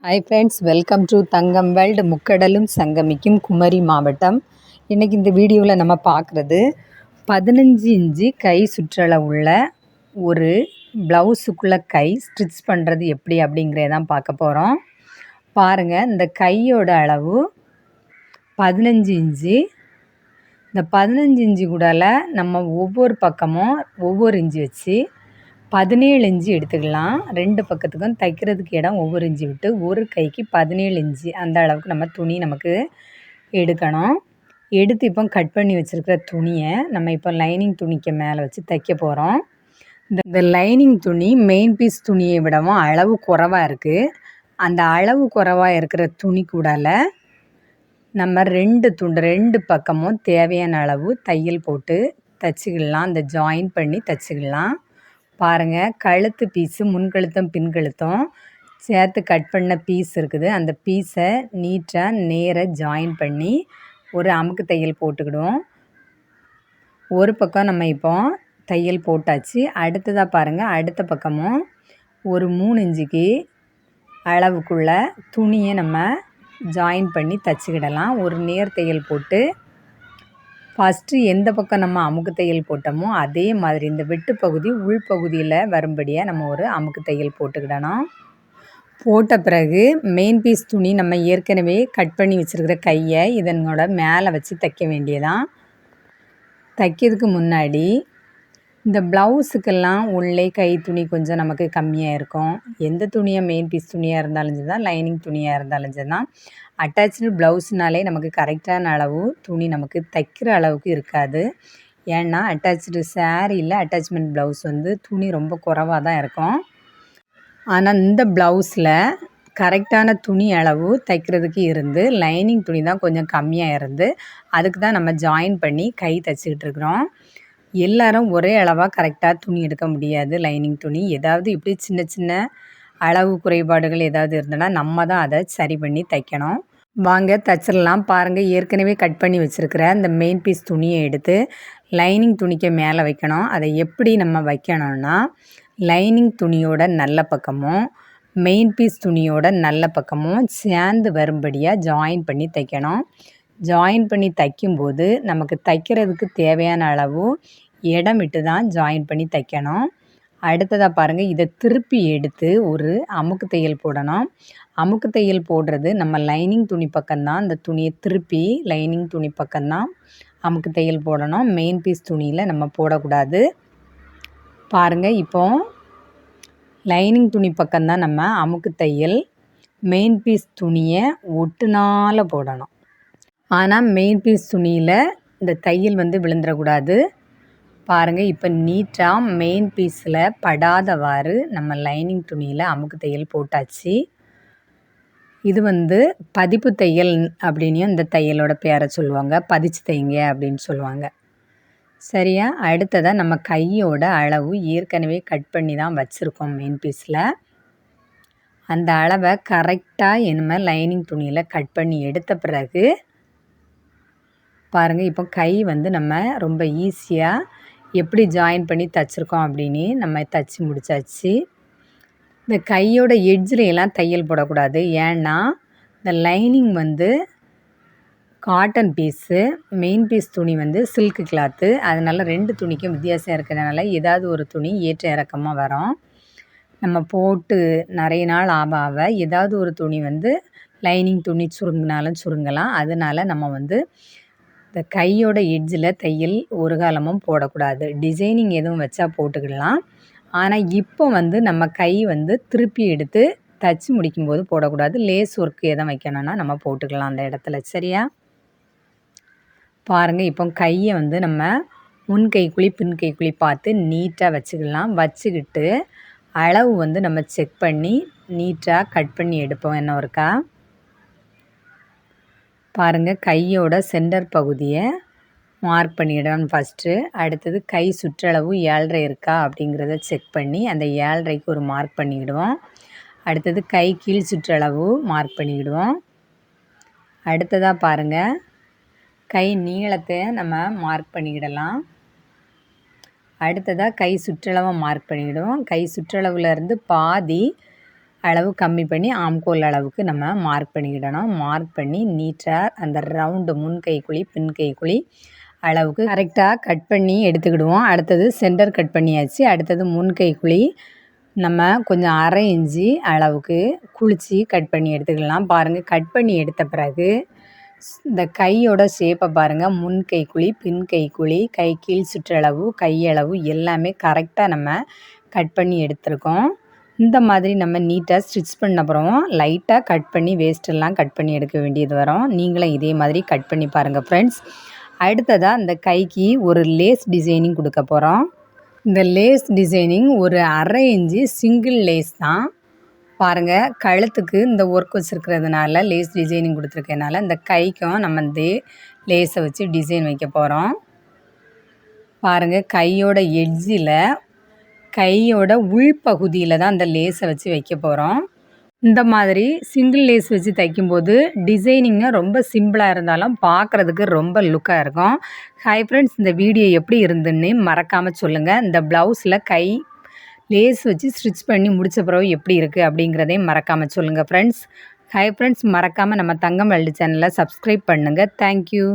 Hi friends, welcome to Thangam world. முக்கடலும் சங்கமிக்கும் குமரி மாவட்டம். இன்றைக்கி இந்த வீடியோவில் நம்ம பார்க்குறது 15 இன்ச்சு கை சுற்றளவுள்ள ஒரு ப்ளவுஸுக்குள்ளே கை ஸ்டிச் பண்ணுறது எப்படி அப்படிங்கிறதான் பார்க்க போகிறோம். பாருங்கள், இந்த கையோட அளவு 15 இன்ச்சு. இந்த 15 இன்ச்சு கூடால நம்ம ஒவ்வொரு பக்கமும் ஒவ்வொரு இன்ச்சு வச்சு 17 இன்ச்சு எடுத்துக்கலாம். ரெண்டு பக்கத்துக்கும் தைக்கிறதுக்கு இடம் ஒவ்வொரு இன்ச்சு விட்டு ஒரு கைக்கு 17 இன்ச்சு அந்த அளவுக்கு நம்ம துணி நமக்கு எடுக்கணும். எடுத்து இப்போ கட் பண்ணி வச்சுருக்கிற துணியை நம்ம இப்போ லைனிங் துணிக்கு மேலே வச்சு தைக்க போகிறோம். இந்த லைனிங் துணி மெயின் பீஸ் துணியை விடவும் அளவு குறைவாக இருக்குது. அந்த அளவு குறைவாக இருக்கிற துணி கூடால நம்ம ரெண்டு பக்கமும் தேவையான அளவு தையல் போட்டு தைச்சிக்கலாம். அந்த ஜாயின் பண்ணி தைச்சிக்கலாம். பாருங்கள், கழுத்து பீஸு முன்கழுத்தும் பின்கழுத்தும் சேர்த்து கட் பண்ண பீஸ் இருக்குது. அந்த பீஸை நீட்டாக நேராக ஜாயின் பண்ணி ஒரு அமுக்கு தையல் போட்டுக்கிடுவோம். ஒரு பக்கம் நம்ம இப்போ தையல் போட்டாச்சு. அடுத்ததாக பாருங்கள், அடுத்த பக்கமும் ஒரு 3 இன்ச்சுக்கு அளவுக்குள்ள துணியை நம்ம ஜாயின் பண்ணி தைச்சிக்கிடலாம். ஒரு நேர் தையல் போட்டு ஃபஸ்ட்டு எந்த பக்கம் நம்ம அமுக்கு தையல் போட்டோமோ அதே மாதிரி இந்த வெட்டு பகுதி உள்பகுதியில் வரும்படியாக நம்ம ஒரு அமுக்கு தையல் போட்டுக்கிடணும். போட்ட பிறகு மெயின் பீஸ் துணி நம்ம ஏற்கனவே கட் பண்ணி வச்சுருக்கிற கையை இதனோட மேலே வச்சு தைக்க வேண்டியதான். தைக்கிறதுக்கு முன்னாடி இந்த ப்ளவுஸுக்கெல்லாம் உள்ளே கை துணி கொஞ்சம் நமக்கு கம்மியாக இருக்கும். எந்த துணியாக மெயின் பீஸ் துணியாக இருந்தாலும் சரி தான், லைனிங் துணியாக இருந்தாலும் சரி தான், அட்டாச்சு ப்ளவுஸ்னாலே நமக்கு கரெக்டான அளவு துணி நமக்கு தைக்கிற அளவுக்கு இருக்காது. ஏன்னா அட்டாச்சு சாரியில் அட்டாச்மெண்ட் ப்ளவுஸ் துணி ரொம்ப குறைவாக தான் இருக்கும். ஆனால் இந்த ப்ளவுஸில் கரெக்டான துணி அளவு தைக்கிறதுக்கு இருந்து லைனிங் துணி தான் கொஞ்சம் கம்மியாக இருந்து அதுக்கு தான் நம்ம ஜாயின் பண்ணி கை தைச்சிக்கிட்டு இருக்கிறோம். எல்லாரும் ஒரே அளவாக கரெக்டாக துணி எடுக்க முடியாது. லைனிங் துணி ஏதாவது இப்படி சின்ன சின்ன அளவு குறைபாடுகள் ஏதாவது இருந்ததுன்னா நம்ம தான் அதை சரி பண்ணி தைக்கணும். வாங்க தைச்சிடலாம். பாருங்கள், ஏற்கனவே கட் பண்ணி வச்சுருக்கிற இந்த மெயின் பீஸ் துணியை எடுத்து லைனிங் துணிக்கு மேலே வைக்கணும். அதை எப்படி நம்ம வைக்கணும்னா, லைனிங் துணியோட நல்ல பக்கமும் மெயின் பீஸ் துணியோட நல்ல பக்கமும் சேர்ந்து வரும்படியாக ஜாயின் பண்ணி தைக்கணும். ஜாயின் பண்ணி தைக்கும்போது நமக்கு தைக்கிறதுக்கு தேவையான அளவு இடம் விட்டு தான் ஜாயின் பண்ணி தைக்கணும். அடுத்ததாக பாருங்கள், இதை திருப்பி எடுத்து ஒரு அமுக்கு தையல் போடணும். அமுக்கு தையல் போடுறது நம்ம லைனிங் துணி பக்கம்தான். அந்த துணியை திருப்பி லைனிங் துணி பக்கம்தான் அமுக்கு தையல் போடணும். மெயின் பீஸ் துணியில் நம்ம போடக்கூடாது. பாருங்கள், இப்போ லைனிங் துணி பக்கம்தான் நம்ம அமுக்கு தையல் மெயின் பீஸ் துணியை ஒட்டுனால போடணும். ஆனால் மெயின் பீஸ் துணியில் இந்த தையல் விழுந்துடக்கூடாது. பாருங்கள், இப்போ நீட்டாக மெயின் பீஸில் படாதவாறு நம்ம லைனிங் துணியில் அமுக்கு தையல் போட்டாச்சு. இது பதிப்பு தையல் அப்படின்னு இந்த தையலோட பேரை சொல்லுவாங்க. பதிச்சு தைங்க அப்படின்னு சொல்லுவாங்க. சரியா? அடுத்ததாக நம்ம கையோட அளவு ஏற்கனவே கட் பண்ணி தான் வச்சுருக்கோம் மெயின் பீஸில். அந்த அளவை கரெக்டாக இனிமேல் லைனிங் துணியில் கட் பண்ணி எடுத்த பிறகு பாருங்கள், இப்போ கை நம்ம ரொம்ப ஈஸியாக எப்படி ஜாயின் பண்ணி தைச்சிருக்கோம் அப்படின்னு நம்ம தைச்சி முடித்தாச்சு. இந்த கையோட எட்ஜில் தையல் போடக்கூடாது. ஏன்னா இந்த lining cotton piece, main piece துணி சில்க்கு கிளாத்து. அதனால் ரெண்டு துணிக்கும் வித்தியாசம் இருக்கிறதுனால ஏதாவது ஒரு துணி ஏற்ற இறக்கமாக வரும். நம்ம போட்டு நிறைய நாள் ஆக ஏதாவது ஒரு துணி லைனிங் துணி சுருங்கினாலும் சுருங்கலாம். அதனால் நம்ம இந்த கையோட எட்ஜில் தையல் ஒரு காலமும் போடக்கூடாது. டிசைனிங் எதுவும் வச்சா போட்டுக்கிடலாம். ஆனால் இப்போ நம்ம கை திருப்பி எடுத்து தைச்சி முடிக்கும்போது போடக்கூடாது. லேஸ் ஒர்க்கு எதுவும் வைக்கணும்னா நம்ம போட்டுக்கலாம் அந்த இடத்துல. சரியா? பாருங்கள், இப்போ கையை நம்ம முன் கைக்குழி பின் கைக்குழி பார்த்து நீட்டாக வச்சுக்கலாம். வச்சுக்கிட்டு அளவு நம்ம செக் பண்ணி நீட்டாக கட் பண்ணி எடுப்போம். என்ன ஒருக்கா பாருங்கள், கையோட சென்டர் பகுதியை மார்க் பண்ணிடணும் ஃபஸ்ட்டு. அடுத்தது கை சுற்றளவு 7.5 இருக்கா அப்படிங்கிறத செக் பண்ணி அந்த 7.5க்கு ஒரு மார்க் பண்ணிவிடுவோம். அடுத்தது கை கீழ் சுற்றளவு மார்க் பண்ணிவிடுவோம். அடுத்ததாக பாருங்கள், கை நீளத்தை நம்ம மார்க் பண்ணிக்கிடலாம். அடுத்ததாக கை சுற்றளவை மார்க் பண்ணிவிடுவோம். கை சுற்றளவுலேருந்து பாதி அளவு கம்மி பண்ணி ஆம்கோல் அளவுக்கு நம்ம மார்க் பண்ணிக்கிடணும். மார்க் பண்ணி நீட்டாக அந்த ரவுண்டு முன்கைக்குழி பின்கைக்குழி அளவுக்கு கரெக்டாக கட் பண்ணி எடுத்துக்கிடுவோம். அடுத்தது சென்டர் கட் பண்ணியாச்சு. அடுத்தது முன்கைக்குழி நம்ம கொஞ்சம் 1/2 இன்ச்சு அளவுக்கு குளித்து கட் பண்ணி எடுத்துக்கலாம். பாருங்கள், கட் பண்ணி எடுத்த பிறகு இந்த கையோட ஷேப்பை பாருங்கள். முன் கைக்குழி பின் கைக்குழி கை கீழ் சுற்றளவு கையளவு எல்லாமே கரெக்டாக நம்ம கட் பண்ணி எடுத்துருக்கோம். இந்த மாதிரி நம்ம நீட்டாக ஸ்டிச் பண்ண அப்புறம் லைட்டாக கட் பண்ணி வேஸ்ட்டெல்லாம் கட் பண்ணி எடுக்க வேண்டியது வரும். நீங்களும் இதே மாதிரி கட் பண்ணி பாருங்கள் ஃப்ரெண்ட்ஸ். அடுத்ததாக இந்த கைக்கு ஒரு லேஸ் டிசைனிங் கொடுக்க போகிறோம். இந்த லேஸ் டிசைனிங் ஒரு 1/2 இன்ச்சு சிங்கிள் லேஸ் தான். பாருங்கள், கழுத்துக்கு இந்த ஒர்க் வச்சுருக்கிறதுனால லேஸ் டிசைனிங் கொடுத்துருக்கனால இந்த கைக்கும் நம்ம இந்த லேஸை வச்சு டிசைன் வைக்க போகிறோம். பாருங்கள், கையோட எட்ஜில் கையோட உள்பகுதியில் தான் அந்த லேஸை வச்சு வைக்க போகிறோம். இந்த மாதிரி சிங்கிள் லேஸ் வச்சு தைக்கும்போது டிசைனிங்காக ரொம்ப சிம்பிளாக இருந்தாலும் பார்க்குறதுக்கு ரொம்ப லுக்காக இருக்கும். ஹாய் ஃப்ரெண்ட்ஸ், இந்த வீடியோ எப்படி இருந்துன்னு மறக்காமல் சொல்லுங்கள். இந்த ப்ளவுஸில் கை லேஸ் வச்சு ஸ்டிச் பண்ணி முடித்த பிறகு எப்படி இருக்குது அப்படிங்கிறதையும் மறக்காமல் சொல்லுங்கள் ஃப்ரெண்ட்ஸ். ஹாய் ஃப்ரெண்ட்ஸ், மறக்காமல் நம்ம தங்கம் வேர்ல்டு சேனலை சப்ஸ்கிரைப் பண்ணுங்கள். தேங்க்யூ.